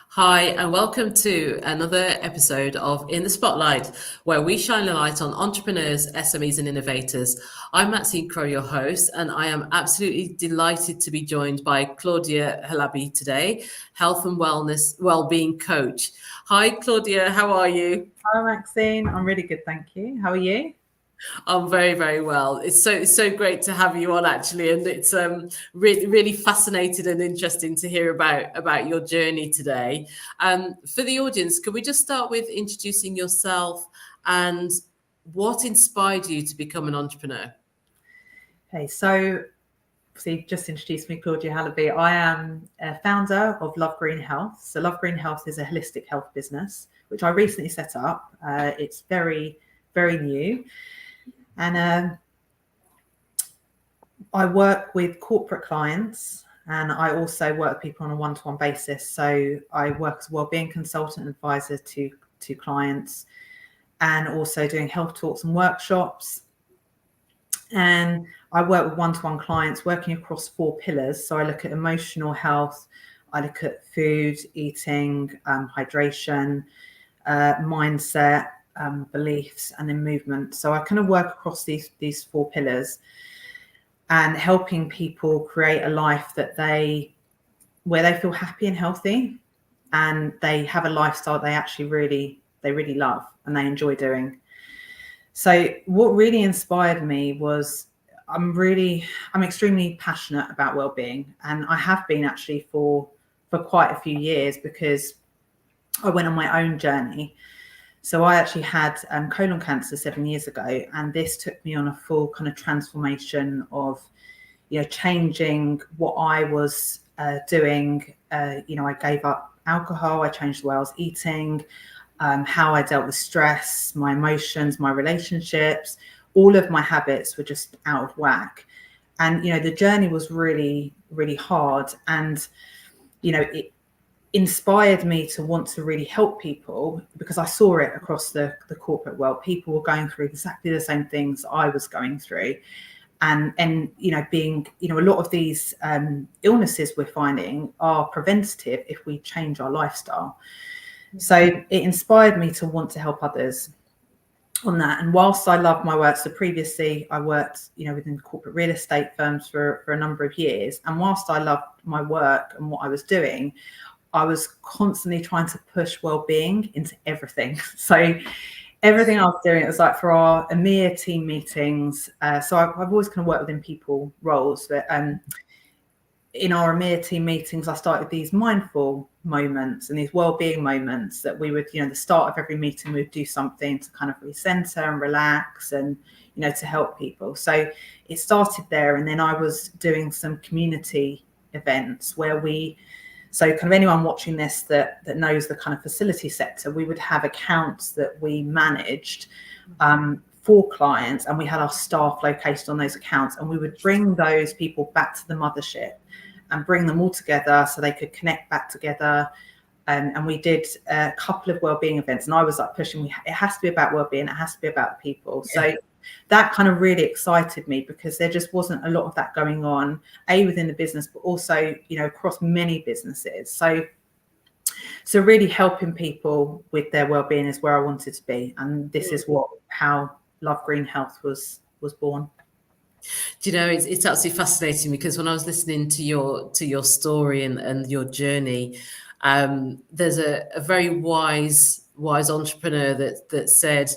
Hi, and welcome to another episode of In the Spotlight, where we shine a light on entrepreneurs, SMEs, and innovators. I'm Maxine Crow, your host, and I am absolutely delighted to be joined by Claudia Halabi today, health and wellness wellbeing coach. Hi, Claudia, how are you? Hi, Maxine. I'm really good, thank you. How are you? I'm very, very well. It's so great to have you on actually, and it's really fascinating and interesting to hear about your journey today. For the audience, could we just start with introducing yourself and what inspired you to become an entrepreneur? Okay, so you just introduced me, Claudia Halabi. I am a founder of Lovegreen Health. So Lovegreen Health is a holistic health business, which I recently set up. It's very, very new. And I work with corporate clients and I also work with people on a one-to-one basis. So I work as a wellbeing consultant and advisor to clients and also doing health talks and workshops. And I work with one-to-one clients working across 4 pillars. So I look at emotional health, I look at food, eating, hydration, mindset, beliefs, and then movement. So I kind of work across these 4 pillars and helping people create a life where they feel happy and healthy, and they have a lifestyle they really love and they enjoy doing. So what really inspired me was I'm extremely passionate about well-being, and I have been actually for quite a few years because I went on my own journey. So I actually had colon cancer 7 years ago, and this took me on a full kind of transformation of, changing what I was doing. I gave up alcohol, I changed the way I was eating, how I dealt with stress, my emotions, my relationships, all of my habits were just out of whack. And, the journey was really, really hard. And, it inspired me to want to really help people because I saw it across the corporate world. People were going through exactly the same things I was going through. And being, a lot of these illnesses we're finding are preventative if we change our lifestyle. So it inspired me to want to help others on that. And whilst I love my work, so previously I worked, within corporate real estate firms for a number of years. And whilst I loved my work and what I was doing, I was constantly trying to push well-being into everything. So everything I was doing, it was like for our EMEA team meetings. So I've always kind of worked within people roles, but in our EMEA team meetings, I started these mindful moments and these well-being moments that we would, the start of every meeting, we'd do something to kind of recenter and relax and, to help people. So it started there. And then I was doing some community events where so kind of anyone watching this that knows the kind of facility sector, we would have accounts that we managed for clients, and we had our staff located on those accounts, and we would bring those people back to the mothership and bring them all together so they could connect back together. And we did a couple of wellbeing events, and I was like pushing, it has to be about wellbeing, it has to be about people. So that kind of really excited me because there just wasn't a lot of that going on, within the business, but also, across many businesses. So really helping people with their well-being is where I wanted to be. And this is how Lovegreen Health was born. Do you know, it's absolutely fascinating because when I was listening to your story and your journey, there's a very wise entrepreneur that said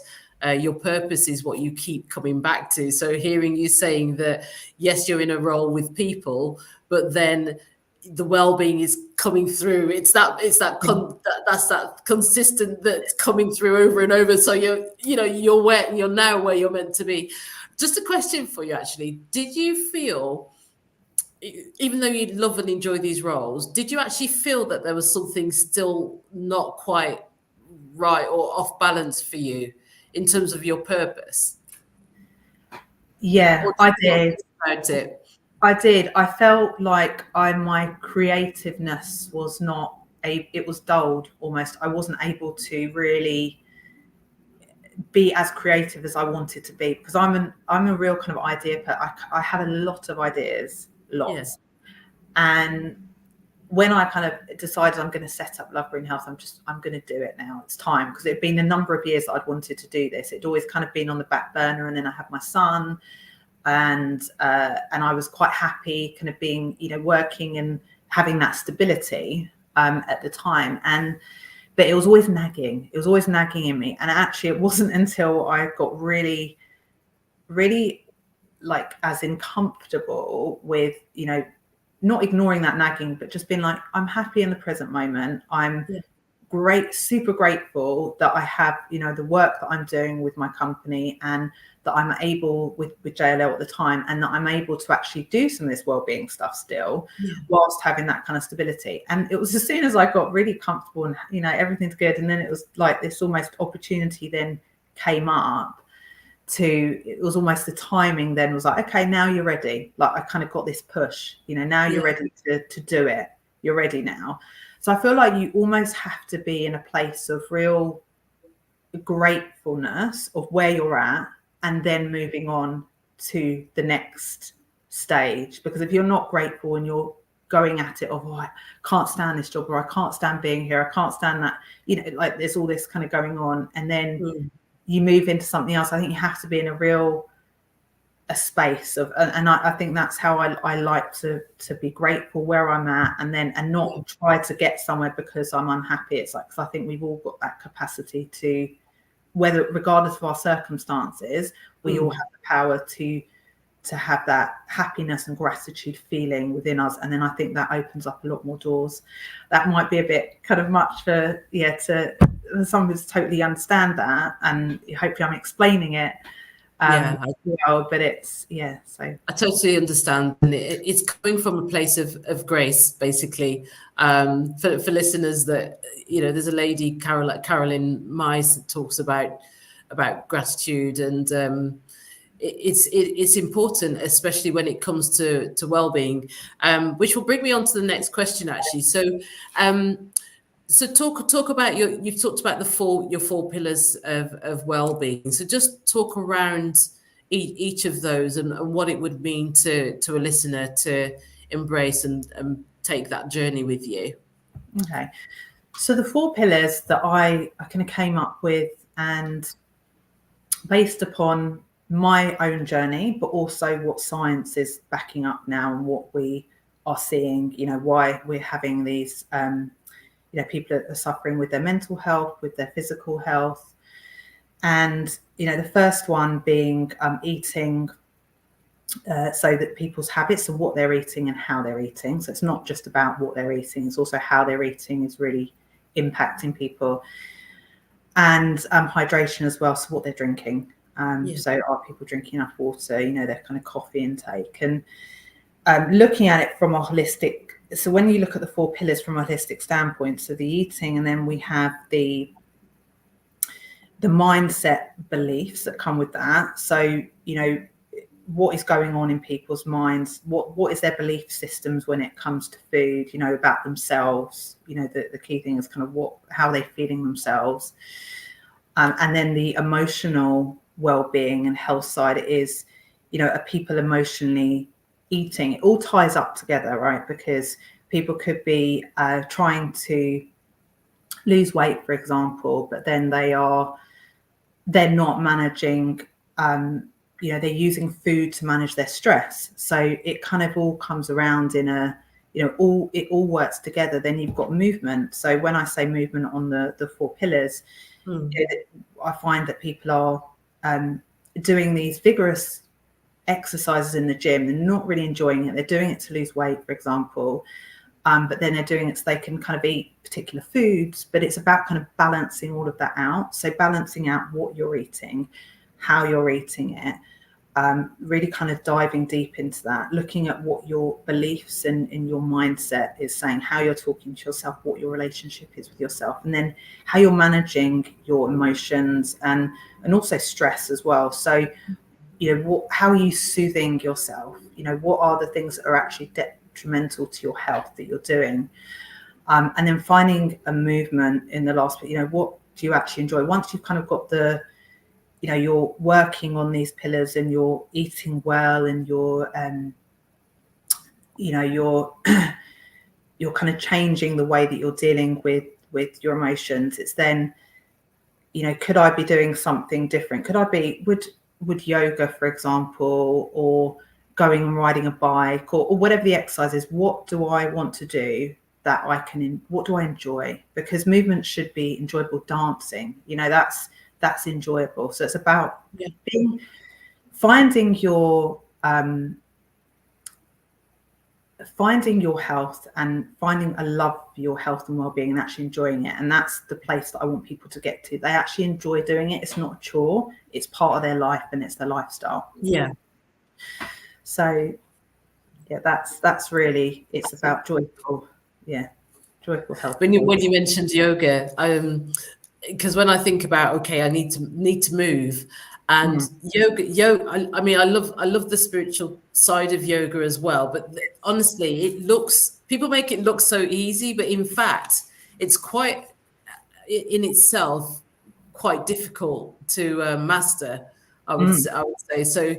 your purpose is what you keep coming back to. So hearing you saying that, yes, you're in a role with people, but then the well-being is coming through. That's that consistent that's coming through over and over. So you're now where you're meant to be. Just a question for you, actually. Did you feel, even though you love and enjoy these roles, did you actually feel that there was something still not quite right or off balance for you in terms of your purpose? Yeah, Or I did you did. not think about it? I did. I felt like my creativeness was it was dulled almost. I wasn't able to really be as creative as I wanted to be because I'm a real kind of idea, but I had a lot of ideas, Yeah. lots. And when I kind of decided I'm going to set up Lovegreen Health, I'm going to do it now. It's time, because it'd been a number of years that I'd wanted to do this. It'd always kind of been on the back burner, and then I had my son, and I was quite happy kind of being, working and having that stability at the time. But it was always nagging. It was always nagging in me. And actually, it wasn't until I got really, really, like, as in comfortable with, not ignoring that nagging, but just being like, I'm happy in the present moment. I'm super grateful that I have, the work that I'm doing with my company, and that I'm able with JLL at the time, and that I'm able to actually do some of this wellbeing stuff still, whilst having that kind of stability. And it was as soon as I got really comfortable and, everything's good. And then it was like this almost opportunity then came up it was almost the timing then was like, okay, now you're ready. Like, I kind of got this push, now you're ready to do it. You're ready now. So I feel like you almost have to be in a place of real gratefulness of where you're at, and then moving on to the next stage. Because if you're not grateful and you're going at it of, oh, I can't stand this job, or I can't stand being here, I can't stand that, like there's all this kind of going on, and then you move into something else. I think you have to be in a space of, and I think that's how I like to be grateful where I'm at, and not try to get somewhere because I'm unhappy. It's like, 'cause I think we've all got that capacity to, regardless of our circumstances, we all have the power to have that happiness and gratitude feeling within us. And then I think that opens up a lot more doors. That might be a bit kind of much for someone to totally understand that, and hopefully I'm explaining it well, but it's so I totally understand, and it's coming from a place of grace, basically. For listeners that, there's a lady, Carolyn Mice, that talks about gratitude, and it's important, especially when it comes to well-being, which will bring me on to the next question, actually. So talk about you've talked about your four pillars of well-being. So just talk around each of those, and what it would mean to a listener to embrace and take that journey with you. Okay. So the four pillars that I kind of came up with, and based upon my own journey, but also what science is backing up now, and what we are seeing, why we're having these people are suffering with their mental health, with their physical health. And, the first one being eating, so that people's habits of what they're eating and how they're eating. So it's not just about what they're eating, it's also how they're eating is really impacting people. And hydration as well, so what they're drinking. So are people drinking enough water, their kind of coffee intake. And looking at it from a holistic, so when you look at the four pillars from a holistic standpoint, so the eating, and then we have the mindset beliefs that come with that. So, what is going on in people's minds? What is their belief systems when it comes to food, about themselves? The key thing is kind of how they're feeling themselves. And then the emotional well-being and health side is, are people emotionally eating? It all ties up together, right? Because people could be trying to lose weight, for example, but then they're not managing, they're using food to manage their stress. So it kind of all comes around in it all works together. Then you've got movement. So when I say movement on the four pillars, I find that people are doing these vigorous exercises in the gym. They're not really enjoying it. They're doing it to lose weight, for example. But then they're doing it so they can kind of eat particular foods, but it's about kind of balancing all of that out. So balancing out what you're eating, how you're eating it, really kind of diving deep into that, looking at what your beliefs and in your mindset is saying, how you're talking to yourself, what your relationship is with yourself, and then how you're managing your emotions and also stress as well. So, how are you soothing yourself? What are the things that are actually detrimental to your health that you're doing? And then finding a movement in the last bit, what do you actually enjoy? Once you've kind of got you're working on these pillars and you're eating well and you're you're kind of changing the way that you're dealing with your emotions. It's then, you know, could I be doing something different? Would yoga, for example, or going and riding a bike, or whatever the exercise is, what do I want to do that I can, what do I enjoy? Because movement should be enjoyable. Dancing, you know, that's enjoyable. So it's about finding your health and finding a love for your health and well-being and actually enjoying it. And that's the place that I want people to get to. They actually enjoy doing it. It's not a chore. It's part of their life and it's their lifestyle. Yeah. So yeah, that's really, it's about joyful health. When you mentioned yoga, because when I think about, okay, I need to move, and yoga. I mean, I love the spiritual side of yoga as well. But honestly, people make it look so easy, but in fact, it's quite in itself quite difficult to master. I would say so.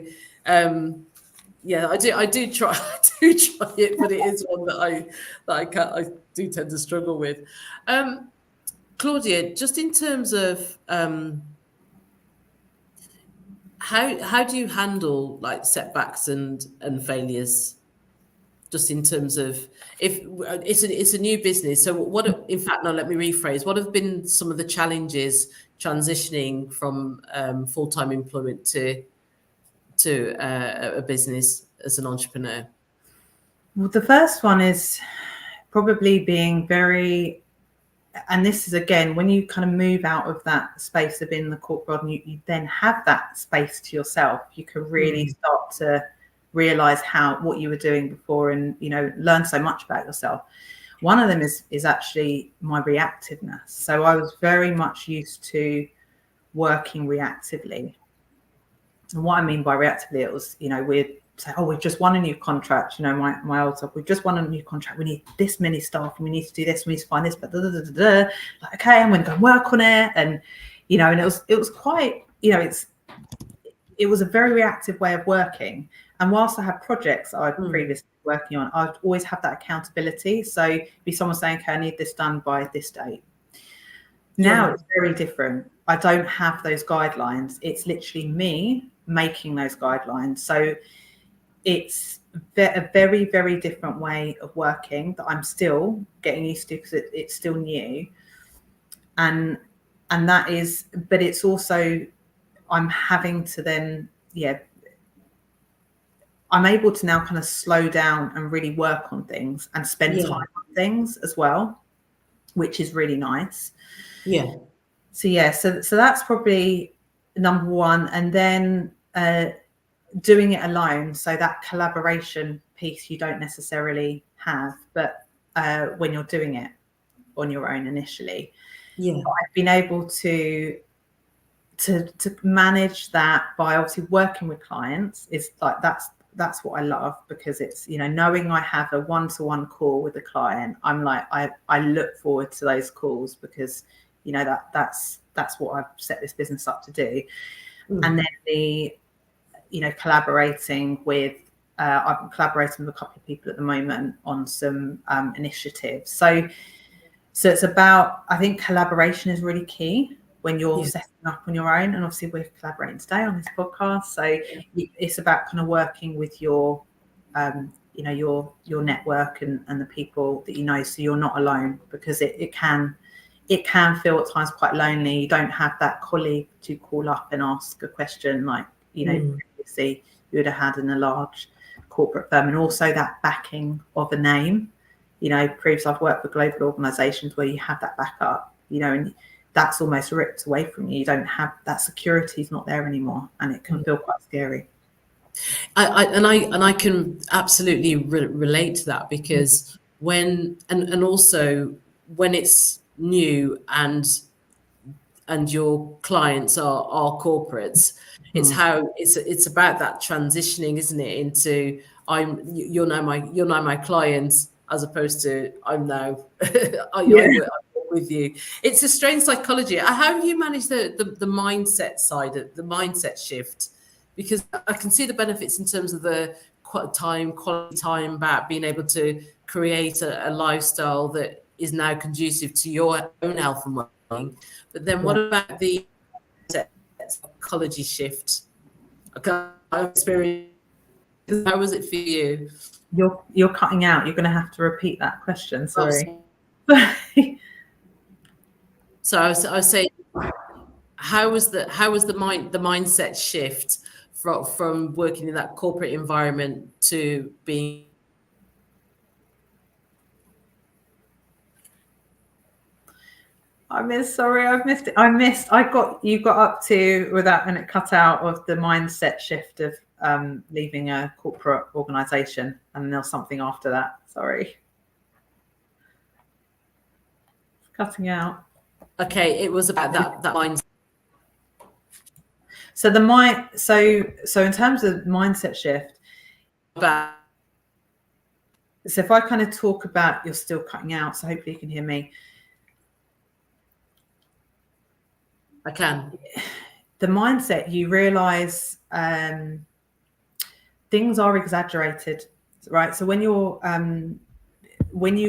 Yeah, I do try it, but it is one that I do tend to struggle with. Claudia, just in terms of how do you handle like setbacks and failures? Just in terms of, if it's a new business, so in fact, no, let me rephrase. What have been some of the challenges transitioning from full-time employment to a business as an entrepreneur? Well, the first one is probably being very, and this is again, when you kind of move out of that space of in the corporate world, and you then have that space to yourself, you can really start to realize what you were doing before, and, you know, learn so much about yourself. One of them is actually my reactiveness. So I was very much used to working reactively. And what I mean by reactively, it was, you know, we'd say, oh, we've just won a new contract. You know, my old stuff, we've just won a new contract. We need this many staff and we need to do this. We need to find this, but like, okay, I'm going to go and work on it. And, you know, and it was quite, you know, it was a very reactive way of working. And whilst I had projects I'd previously been working on, I'd always have that accountability. So be someone saying, okay, I need this done by this date. Now it's very different. I don't have those guidelines. It's literally me making those guidelines. So it's a very, very different way of working that I'm still getting used to, because it's still new. And that is, but it's also, I'm having to then, I'm able to now kind of slow down and really work on things and spend time on things as well, which is really nice. Yeah. So that's probably number one. And then doing it alone. So that collaboration piece you don't necessarily have, but when you're doing it on your own initially, I've been able to manage that by obviously working with clients. Is like, that's what I love, because it's, you know, knowing I have a one-to-one call with a client, I'm like, I look forward to those calls, because, you know, that's what I've set this business up to do. And then you know, collaborating with, I'm collaborating with a couple of people at the moment on some initiatives. So it's about, I think collaboration is really key when you're setting up on your own. And obviously we're collaborating today on this podcast. So it's about kind of working with your, you know, your network and the people that you know, so you're not alone, because it can feel at times quite lonely. You don't have that colleague to call up and ask a question like, you know, previously you would have had in a large corporate firm. And also that backing of a name, you know, previously I've worked with global organizations where you have that backup, you know, and that's almost ripped away from you. You don't have that, security is not there anymore, and it can feel quite scary. I can absolutely relate to that, because when and also when it's new and your clients are corporates, it's about that transitioning, isn't it, into you're now my client, as opposed to I'm now I work with you. It's a strange psychology. How do you manage the mindset side of the mindset shift? Because I can see the benefits in terms of the quality time back, being able to create a lifestyle that is now conducive to your own health and well-being. But then what about the psychology shift? Experience. How was it for you? You're cutting out. You're going to have to repeat that question. Sorry. So I was saying, how was the mindset shift from working in that corporate environment to being? Sorry, I've missed it. You got up to without, and it cut out of the mindset shift of leaving a corporate organization, and there was something after that. Sorry. It's cutting out. Okay, it was about that mindset. So so in terms of mindset shift, so if I kind of talk about, you're still cutting out, so hopefully you can hear me. I can. The mindset, you realize things are exaggerated, right? So when you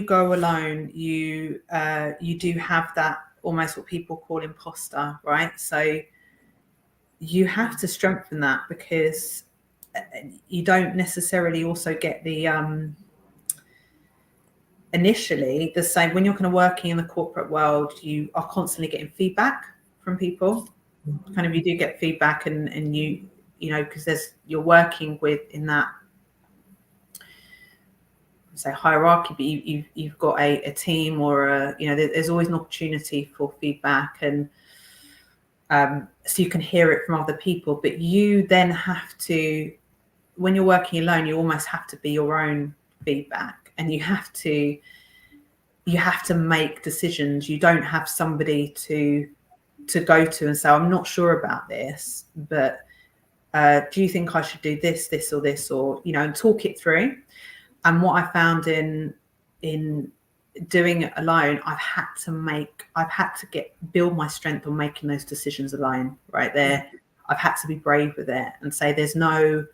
go alone, you do have that almost what people call imposter, right? So you have to strengthen that, because you don't necessarily also get the initially the same when you're kind of working in the corporate world. You are constantly getting feedback from people. Kind of, you do get feedback, and you know, because you're working with in that, say, hierarchy, but you've got a team, or there's always an opportunity for feedback, and so you can hear it from other people. But you then have to, when you're working alone, you almost have to be your own feedback, and you have to make decisions. You don't have somebody to go to and say, I'm not sure about this, but do you think I should do this, or this, or, and talk it through. And what I found in doing it alone, I've had to build my strength on making those decisions alone, right there. I've had to be brave with it and say, there's no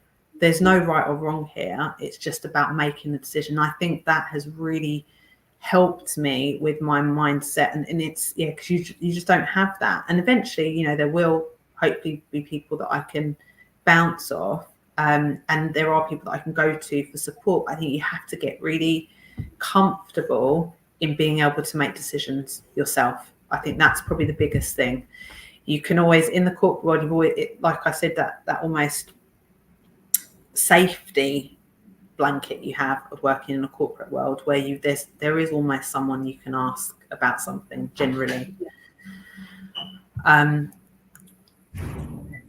right or wrong here. It's just about making the decision. I think that has really helped me with my mindset, and it's because you just don't have that. And eventually, there will hopefully be people that I can bounce off, and there are people that I can go to for support. I think you have to get really comfortable in being able to make decisions yourself. I think that's probably the biggest thing. You can always, in the corporate world, you've always, like I said, that almost safety blanket you have of working in a corporate world, where there is almost someone you can ask about something generally.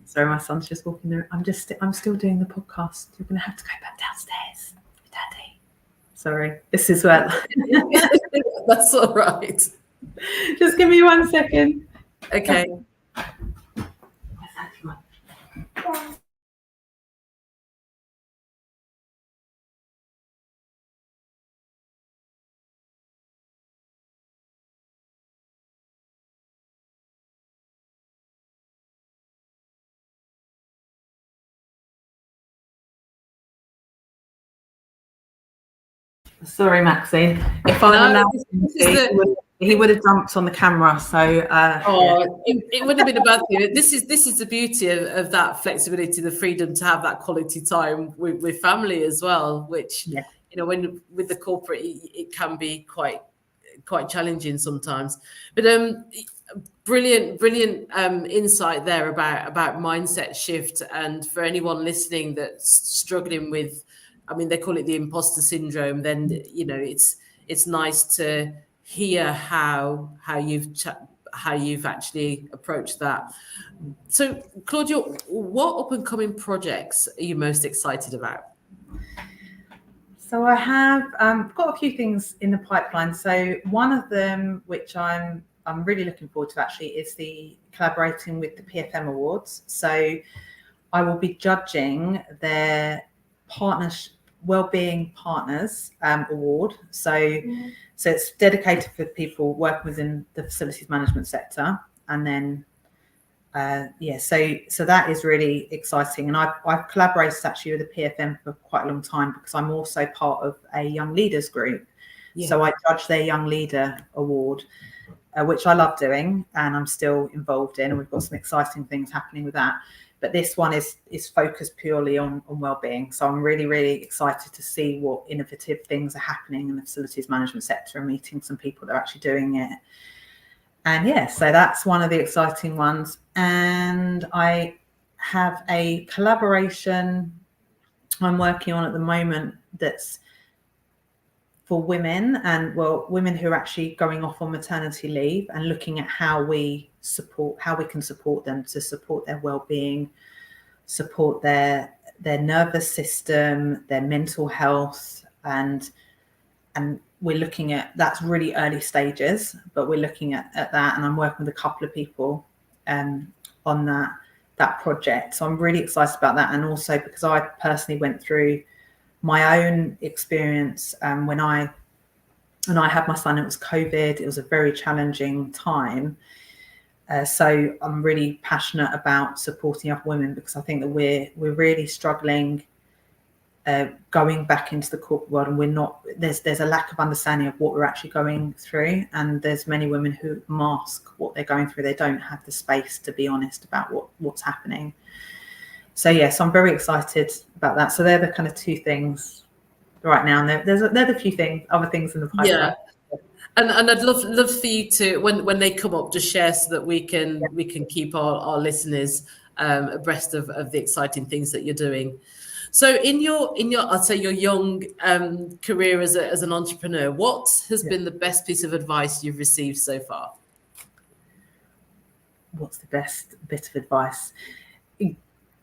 Sorry, my son's just walking there. I'm still doing the podcast. You're going to have to go back downstairs, Daddy. Sorry, this is where. That's all right. Just give me 1 second. Okay. Sorry, Maxine. If I'd allowed him, he would have jumped on the camera. So, it wouldn't have been a bad thing. This is the beauty of that flexibility, the freedom to have that quality time with family as well. Which when with the corporate, it can be quite challenging sometimes. But brilliant insight there about mindset shift. And for anyone listening that's struggling with, they call it the imposter syndrome, then it's nice to hear how you've actually approached that. So, Claudia, what up and coming projects are you most excited about? So I have got a few things in the pipeline. So one of them, which I'm really looking forward to, actually, is the collaborating with the PFM Awards. So I will be judging their Wellbeing Partners Award. So it's dedicated for people working within the facilities management sector. And then so that is really exciting. And I've collaborated actually with the PFM for quite a long time, because I'm also part of a young leaders group. Yeah. So I judge their Young Leader Award, which I love doing and I'm still involved in. And we've got some exciting things happening with that. But this one is focused purely on wellbeing. So I'm really, really excited to see what innovative things are happening in the facilities management sector and meeting some people that are actually doing it. And yeah, so that's one of the exciting ones. And I have a collaboration I'm working on at the moment that's for women, and women who are actually going off on maternity leave, and looking at how we can support them to support their well-being, support their nervous system, their mental health, and we're looking at, that's really early stages, but we're looking at that, and I'm working with a couple of people on that project. So I'm really excited about that, and also because I personally went through my own experience when I had my son. It was COVID. It was a very challenging time. So I'm really passionate about supporting other women, because I think that we're really struggling going back into the corporate world, and we're not, there's a lack of understanding of what we're actually going through, and there's many women who mask what they're going through. They don't have the space to be honest about what's happening. So yes, I'm very excited about that. So they're the kind of two things right now, and there's a few other things in the pipeline. Yeah. And I'd love for you to, when they come up, just share so that we can keep our listeners abreast of the exciting things that you're doing. So in your I'd say your young career as an entrepreneur, what has been the best piece of advice you've received so far? What's the best bit of advice?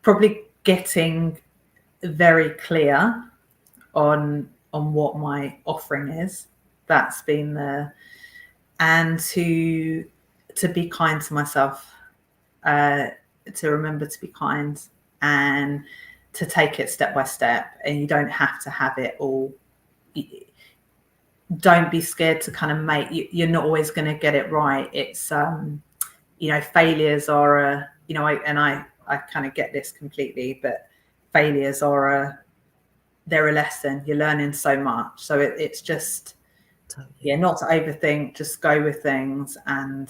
Probably getting very clear on what my offering is. That's been and to be kind to myself, to remember to be kind, and to take it step by step. And you don't have to have it all. Don't be scared to kind of you're not always going to get it right. It's failures are I kind of get this completely, but failures are they're a lesson. You're learning so much. So it's just, not to overthink, just go with things. And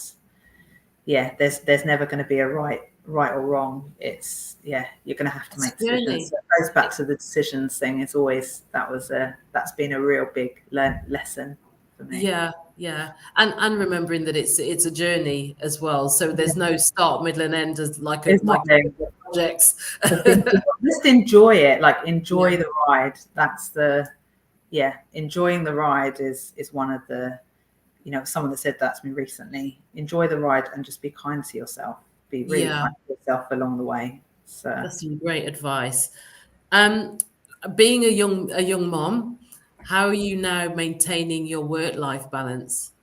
there's never going to be a right or wrong. It's, you're going to have to make decisions. So it goes back to the decisions thing. It's always, that's been a real big lesson for me. Yeah. And remembering that it's a journey as well. So there's no start, middle, and end as like projects. Just enjoy it. Like enjoy the ride. That's enjoying the ride is one of the, someone that said that to me recently. Enjoy the ride and just be kind to yourself. Be really kind to yourself along the way. So that's some great advice. Being a young mom, how are you now maintaining your work-life balance?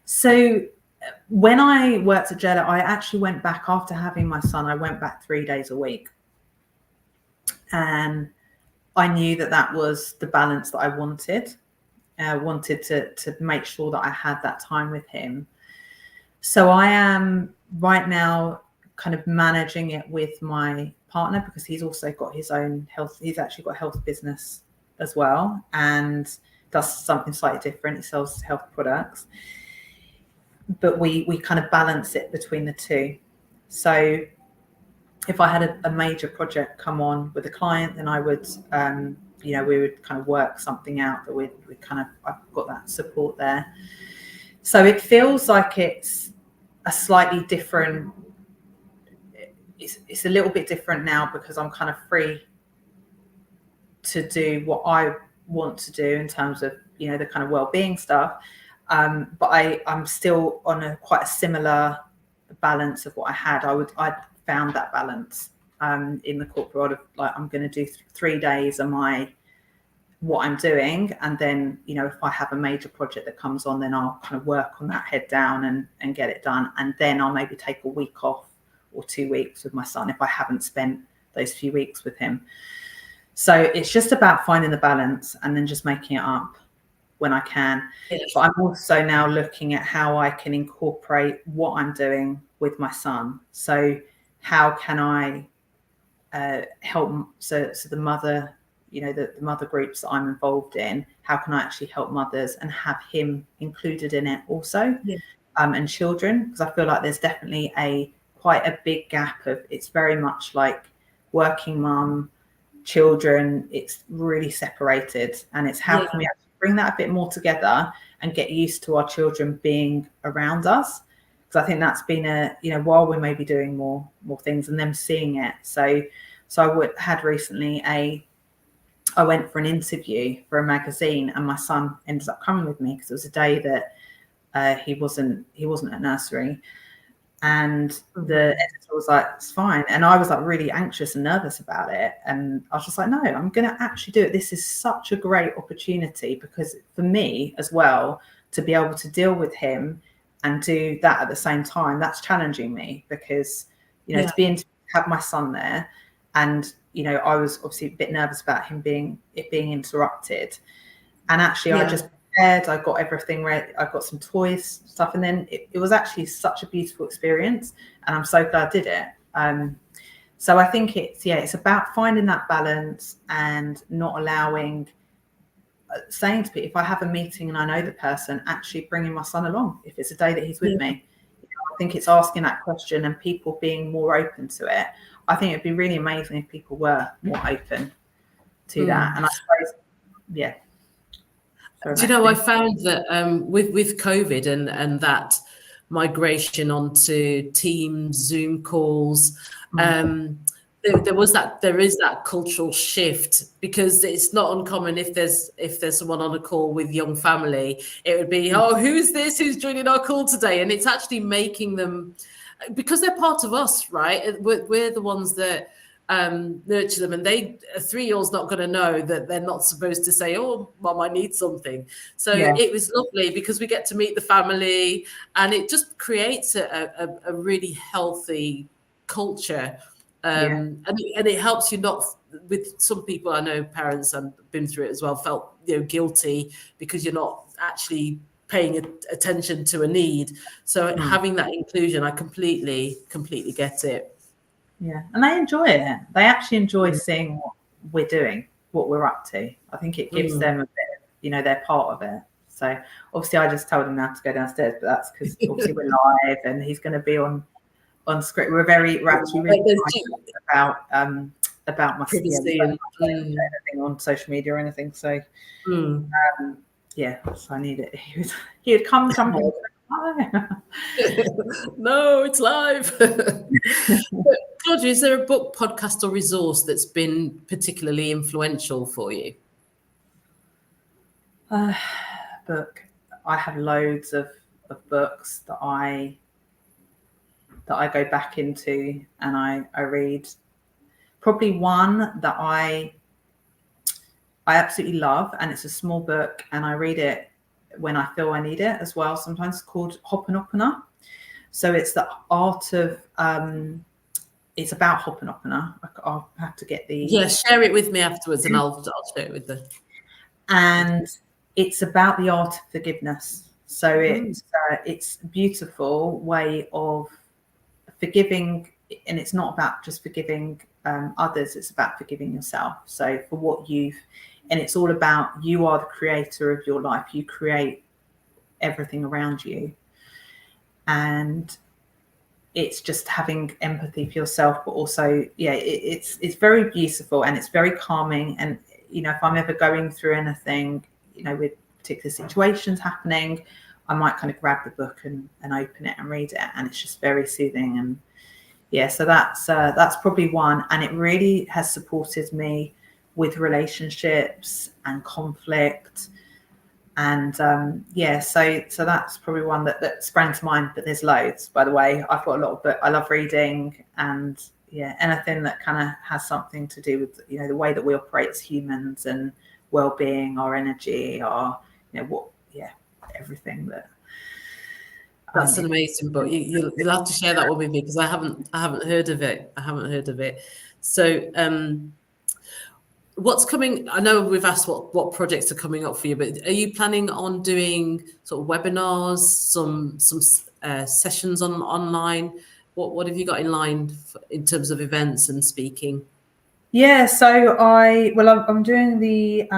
So when I worked at Jella, I actually went back after having my son. I went back 3 days a week, and I knew that was the balance that I wanted. Wanted to make sure that I had that time with him. So I am right now kind of managing it with my partner, because he's also got his own health. He's actually got a health business as well, and does something slightly different. He sells health products. But we kind of balance it between the two. So if I had a major project come on with a client, then I would, we would kind of work something out that we kind of, I've got that support there. So it feels like it's a slightly different, it's a little bit different now, because I'm kind of free to do what I want to do in terms of, the kind of well-being stuff. But I'm still on quite a similar balance of what I had. I found that balance in the corporate world of, like, I'm going to do 3 days of what I'm doing, and then if I have a major project that comes on, then I'll kind of work on that head down and get it done, and then I'll maybe take a week off or 2 weeks with my son if I haven't spent those few weeks with him. So it's just about finding the balance and then just making it up when I can. But I'm also now looking at how I can incorporate what I'm doing with my son. So how can I help so the mother the mother groups that I'm involved in, how can I actually help mothers and have him included in it also, and children, because I feel like there's definitely quite a big gap of, it's very much like working mum, children, it's really separated, and it's how can we actually bring that a bit more together and get used to our children being around us, because I think that's been while we may be doing more things and them seeing it. So I had recently I went for an interview for a magazine, and my son ended up coming with me because it was a day that he wasn't at nursery. And the editor was like, it's fine. And I was like really anxious and nervous about it. And I was just like, no, I'm going to actually do it. This is such a great opportunity, because for me as well, to be able to deal with him and do that at the same time, that's challenging me, because, to have my son there. And, I was obviously a bit nervous about being interrupted. And actually I just, I got everything ready. I got some toys, stuff, and then it was actually such a beautiful experience, and I'm so glad I did it. So I think it's about finding that balance and not allowing, saying to people, if I have a meeting and I know the person, actually bringing my son along if it's a day that he's with me. I think it's asking that question and people being more open to it. I think it'd be really amazing if people were more open to that. And I suppose, do you know, I found that with COVID and that migration onto Teams, Zoom calls, there is that cultural shift, because it's not uncommon if there's someone on a call with young family, it would be, oh, who's this, who's joining our call today? And it's actually making them, because they're part of us, right? We're the ones that nurture them, and a 3-year-old's not going to know that they're not supposed to say, oh, mom, I need something. So it was lovely, because we get to meet the family, and it just creates a really healthy culture. And it helps you not, with some people, I know parents, and been through it as well, felt guilty because you're not actually paying attention to a need. So having that inclusion, I completely get it. Yeah, and they enjoy it. They actually enjoy seeing what we're doing, what we're up to. I think it gives them a bit, they're part of it. So obviously I just told him now to go downstairs, but that's because obviously we're live and he's going to be on script. We're actually really about my privacy and anything on social media or anything. So so I need it. He would come here. No, it's live. Claudia, is there a book, podcast, or resource that's been particularly influential for you? Book. I have loads of books that I go back into and I read. Probably one that I absolutely love, and it's a small book, and I read it when I feel I need it as well. Sometimes it's called Ho'oponopono. So it's the art of it's about Ho'oponopono. I'll have to get share it with me afterwards, and I'll share it with them. And it's about the art of forgiveness. So it's a beautiful way of forgiving, and it's not about just forgiving others, it's about forgiving yourself. So for what and it's all about, you are the creator of your life, you create everything around you, and it's just having empathy for yourself, but also it's very beautiful, and it's very calming. And if I'm ever going through anything, with particular situations happening, I might kind of grab the book and open it and read it, and it's just very soothing. And so that's probably one, and it really has supported me with relationships and conflict. And so that's probably one that sprang to mind. But there's loads, by the way. I've got a lot of books. I love reading, and anything that kind of has something to do with the way that we operate as humans, and well-being, our energy, our everything that. That's an amazing book. You'll have to share that one with me, because I haven't heard of it. So what's coming? I know we've asked what projects are coming up for you, but are you planning on doing sort of webinars, some sessions online? What have you got in line in terms of events and speaking? Yeah, so I'm doing the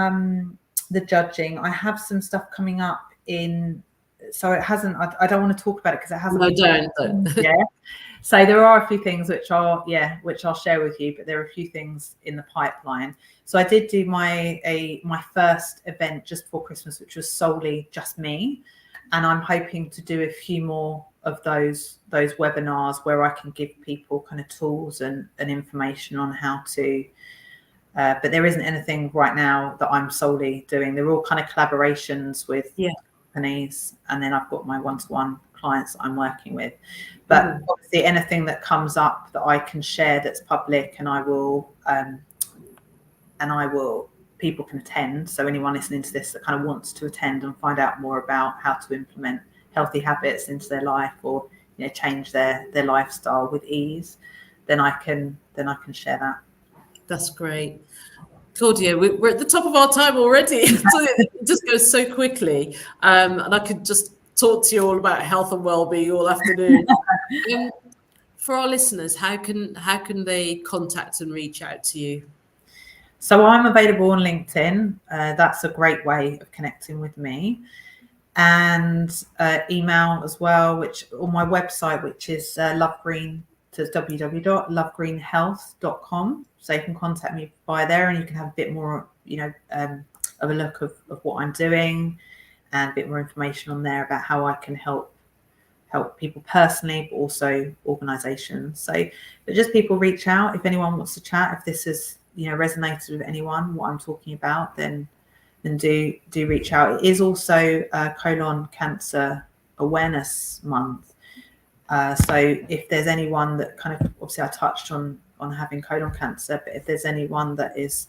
judging. I have some stuff coming up in, so it hasn't. I don't want to talk about it because it hasn't. No, don't. Yeah. So there are a few things which I'll share with you, but there are a few things in the pipeline. So I did do my first event just before Christmas, which was solely just me, and I'm hoping to do a few more of those webinars where I can give people kind of tools and information on how to. But there isn't anything right now that I'm solely doing. They're all kind of collaborations with companies, and then I've got my one-to-one clients that I'm working with. But obviously, anything that comes up that I can share that's public, and I will people can attend. So anyone listening to this that kind of wants to attend and find out more about how to implement healthy habits into their life, or change their lifestyle with ease, then I can share that. That's great. Claudia, we're at the top of our time already. It just goes so quickly. And I could just talk to you all about health and well-being all afternoon. For our listeners, how can they contact and reach out to you? So I'm available on LinkedIn. That's a great way of connecting with me. And email as well, which on my website, which is Lovegreen, to www.lovegreenhealth.com. So you can contact me by there, and you can have a bit more, of a look of what I'm doing, and a bit more information on there about how I can help people personally, but also organizations. So, but just people reach out if anyone wants to chat. If this has resonated with anyone, what I'm talking about, then do reach out. It is also colon cancer awareness month. So if there's anyone that kind of, obviously I touched on having colon cancer, but if there's anyone that is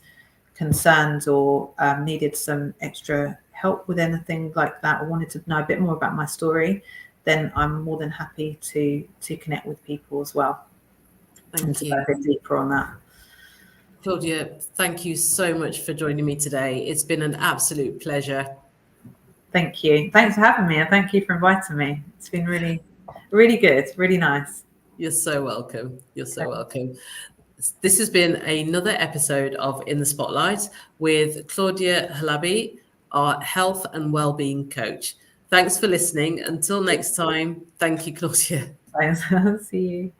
concerned or needed some extra help with anything like that, or wanted to know a bit more about my story, then I'm more than happy to connect with people as well. Thank you. Go a bit deeper on that. Claudia, thank you so much for joining me today. It's been an absolute pleasure. Thank you. Thanks for having me, and thank you for inviting me. It's been really, really good, really nice. You're so welcome. You're so welcome. This has been another episode of In the Spotlight with Claudia Halabi, our health and wellbeing coach. Thanks for listening. Until next time, thank you, Claudia. Thanks. See you.